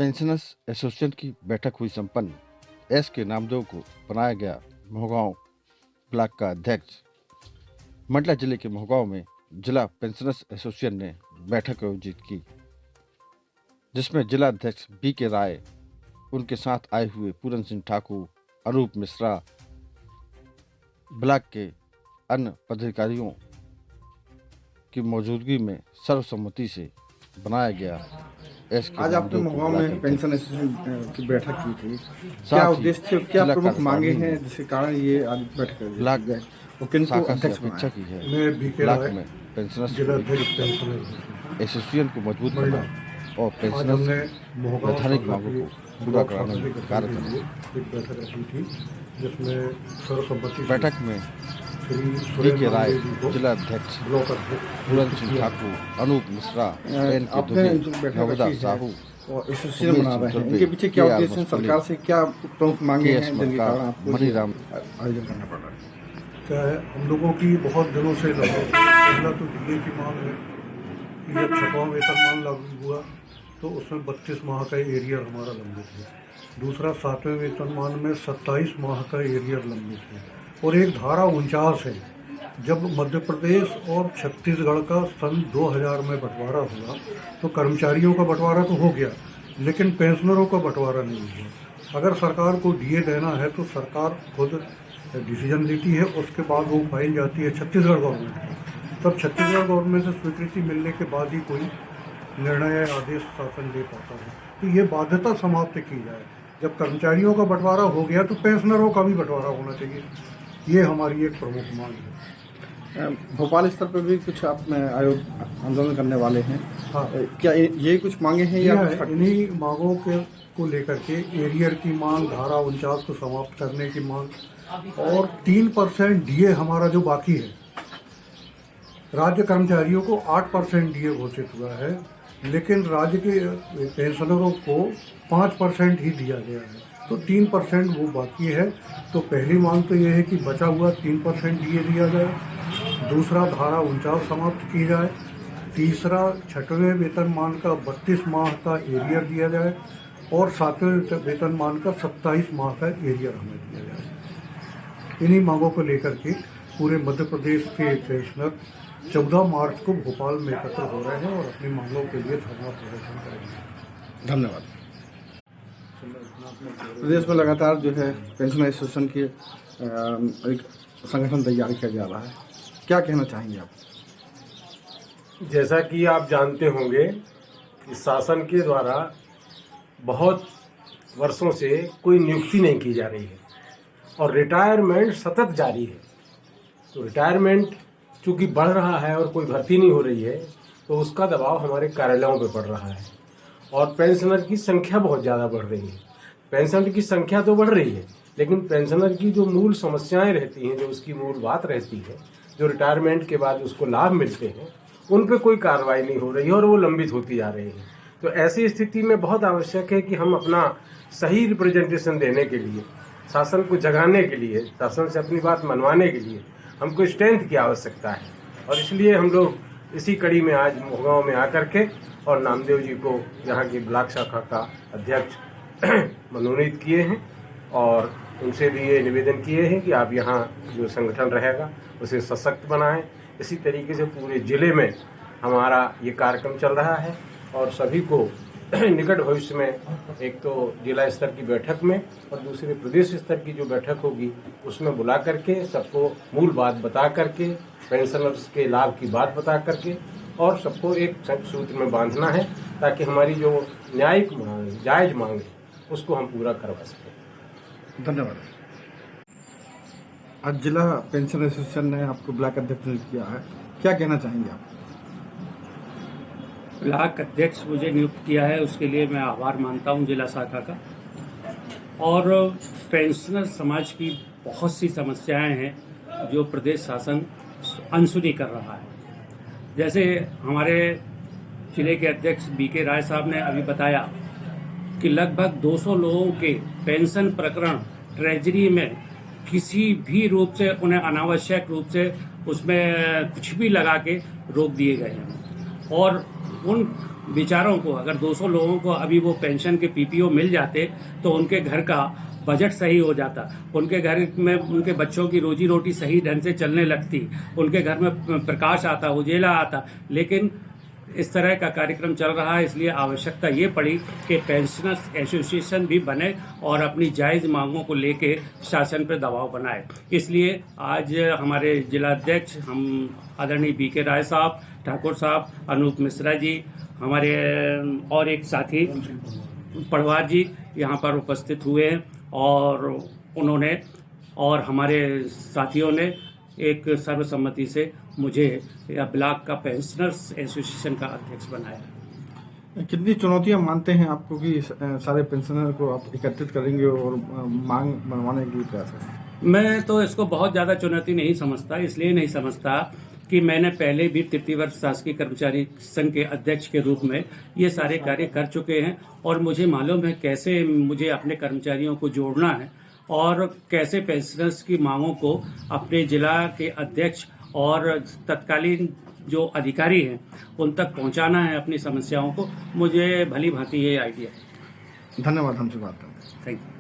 Pensioners association की बैठक हुई संपन्न। एस के नामदेव को बनाया गया मोहगांव ब्लॉक का अध्यक्ष। मंडला जिले के मोहगांव में जिला पेंशनर्स एसोसिएशन ने बैठक आयोजित की, जिसमें जिला अध्यक्ष बी के राय, उनके साथ आए हुए पूरन सिंह ठाकुर, अनूप मिश्रा, ब्लॉक के अन्य पदाधिकारियों की मौजूदुगी में सर्वसम्मति से बनाया गया। आज आपने मोहगांव में पेंशन एसोसिएशन की बैठक की थी, क्या उद्देश्य, क्या प्रमुख मांगे हैं जिसके कारण ये आज बैठक ब्लॉक गए और किनको अध्यक्ष अपेक्षा की है? मैं बीके ब्लॉक राय, में पेंशनर्स जिला अध्यक्ष पेंशनर एसोसिएशन को मजबूत करना और पेंशनर्स वैधानिक मांगों को पूरा कराने में कार्य करना। एक बैठक रखी थी जिसमें सर्वसम्मति बैठक में बी के राय, जिला अध्यक्ष ब्लॉक अध्यक्ष पूरन सिंह ठाकुर, अनूप मिश्रा, एन के दुबे, नवदा साहू और एसोसिएशन बना रहे हैं, इनके पीछे क्या उद्देश्य है? सरकार से क्या प्रमुख मांगे हैं जिनके कारण आपको मनीराम आयोजन करना पड़ रहा है? क्या है, हम लोगों की बहुत दिनों से पहला तो डीए की मांग है कि जब 6वां वेतनमान लागू हुआ तो उसमें 32 माह का एरियर हमारा लंबित है। दूसरा 7वें वेतनमान में 27 माह का एरियर लंबित है। और एक धारा 49 है। जब मध्य प्रदेश और छत्तीसगढ़ का सन 2000 में बंटवारा हुआ तो कर्मचारियों का बंटवारा तो हो गया, लेकिन पेंशनरों का बंटवारा नहीं हुआ। अगर सरकार को डीए देना है तो सरकार खुद डिसीजन लेती है, उसके बाद वो फाइल जाती है छत्तीसगढ़ गवर्नमेंट को। तब छत्तीसगढ़ गवर्नमेंट से स्वीकृति मिलने के बाद ही कोई निर्णय या आदेश शासन ले पाता है। तो ये बाध्यता समाप्त की जाए। जब कर्मचारियों का बंटवारा हो गया तो पेंशनरों का भी बंटवारा होना चाहिए। ये हमारी एक प्रमुख मांग है। भोपाल स्तर पर भी कुछ आप आंदोलन करने वाले हैं? हाँ, क्या ये कुछ मांगे हैं या इन्हीं मांगों को लेकर के एरियर की मांग, धारा 49 को समाप्त करने की मांग और 3% डीए हमारा जो बाकी है। राज्य कर्मचारियों को 8% डीए घोषित हुआ है, लेकिन राज्य के पेंशनरों को 5% ही दिया गया है, तो 3% वो बाकी है। तो पहली मांग तो ये है कि बचा हुआ 3% डीए दिया जाए। दूसरा, धारा 49 समाप्त की जाए। तीसरा, 6वें वेतनमान का 32 माह का एरियर दिया जाए और 7वें वेतनमान का 27 माह का एरियर हमें दिया जाए। इन्हीं मांगों को लेकर के पूरे मध्य प्रदेश के पेंशनर 14 मार्च को भोपाल में एकत्र हो रहे हैं और अपनी मांगों के लिए धरना प्रदर्शन करेंगे। धन्यवाद। प्रदेश में लगातार जो है पेंशन एसोसिएशन की एक संगठन तैयार किया जा रहा है, क्या कहना चाहेंगे आप? जैसा कि आप जानते होंगे कि शासन के द्वारा बहुत वर्षों से कोई नियुक्ति नहीं की जा रही है और रिटायरमेंट सतत जारी है। तो रिटायरमेंट चूंकि बढ़ रहा है और कोई भर्ती नहीं हो रही है, तो उसका दबाव हमारे कार्यालयों पर पड़ रहा है और पेंशनर की संख्या बहुत ज़्यादा बढ़ रही है। पेंशनर की संख्या तो बढ़ रही है, लेकिन पेंशनर की जो मूल समस्याएं रहती हैं, जो उसकी मूल बात रहती है, जो रिटायरमेंट के बाद उसको लाभ मिलते हैं, उन पे कोई कार्रवाई नहीं हो रही है और वो लंबित होती जा रही है। तो ऐसी स्थिति में बहुत आवश्यक है कि हम अपना सही रिप्रेजेंटेशन देने के लिए, शासन को जगाने के लिए, शासन से अपनी बात मनवाने के लिए हमको स्ट्रेंथ की आवश्यकता है। और इसलिए हम लोग इसी कड़ी में आज मोहगांव में आकर के और नामदेव जी को यहाँ की ब्लॉक शाखा का अध्यक्ष मनोनीत किए हैं और उनसे भी ये निवेदन किए हैं कि आप यहाँ जो संगठन रहेगा उसे सशक्त बनाएं। इसी तरीके से पूरे जिले में हमारा ये कार्यक्रम चल रहा है और सभी को निकट भविष्य में एक तो जिला स्तर की बैठक में और दूसरे प्रदेश स्तर की जो बैठक होगी उसमें बुला करके सबको मूल बात बता करके, पेंशनर्स के लाभ की बात बता करके और सबको एक सूत्र में बांधना है, ताकि हमारी जो न्यायिक मांग, जायज मांग है, उसको हम पूरा करवा सकें। धन्यवाद। आज जिला पेंशन एसोसिएशन ने आपको ब्लॉक अध्यक्ष नियुक्त किया है, क्या कहना चाहेंगे आप? ब्लॉक अध्यक्ष मुझे नियुक्त किया है, उसके लिए मैं आभार मानता हूं जिला शाखा का। और पेंशनर समाज की बहुत सी समस्याएं हैं जो प्रदेश शासन अनसुनी कर रहा है। जैसे हमारे जिले के अध्यक्ष बी के राय साहब ने अभी बताया कि लगभग 200 लोगों के पेंशन प्रकरण ट्रेजरी में किसी भी रूप से उन्हें अनावश्यक रूप से उसमें कुछ भी लगा के रोक दिए गए हैं और उन विचारों को, अगर 200 लोगों को अभी वो पेंशन के पीपीओ मिल जाते तो उनके घर का बजट सही हो जाता, उनके घर में उनके बच्चों की रोजी रोटी सही ढंग से चलने लगती, उनके घर में प्रकाश आता, उजेला आता। लेकिन इस तरह का कार्यक्रम चल रहा है, इसलिए आवश्यकता ये पड़ी कि पेंशनर्स एसोसिएशन भी बने और अपनी जायज़ मांगों को लेके शासन पर दबाव बनाए। इसलिए आज हमारे जिलाध्यक्ष हम आदरणीय बीके राय साहब, ठाकुर साहब, अनूप मिश्रा जी, हमारे और एक साथी पड़वार जी यहाँ पर उपस्थित हुए हैं और उन्होंने और हमारे साथियों ने एक सर्वसम्मति से मुझे ब्लॉक का पेंशनर्स एसोसिएशन का अध्यक्ष बनाया। कितनी चुनौतियां मानते हैं आपको कि सारे पेंशनर को आप एकत्रित करेंगे और मांग बनवाने के लिए प्रयास करेंगे? मैं तो इसको बहुत ज़्यादा चुनौती नहीं समझता, इसलिए नहीं समझता कि मैंने पहले भी तृतीय वर्ष शासकीय कर्मचारी संघ के अध्यक्ष के रूप में ये सारे कार्य कर चुके हैं और मुझे मालूम है कैसे मुझे अपने कर्मचारियों को जोड़ना है और कैसे पेंशनर्स की मांगों को अपने जिला के अध्यक्ष और तत्कालीन जो अधिकारी हैं उन तक पहुंचाना है अपनी समस्याओं को। मुझे भली भांति ये आइडिया है। धन्यवाद हमसे बात करने। Thank you.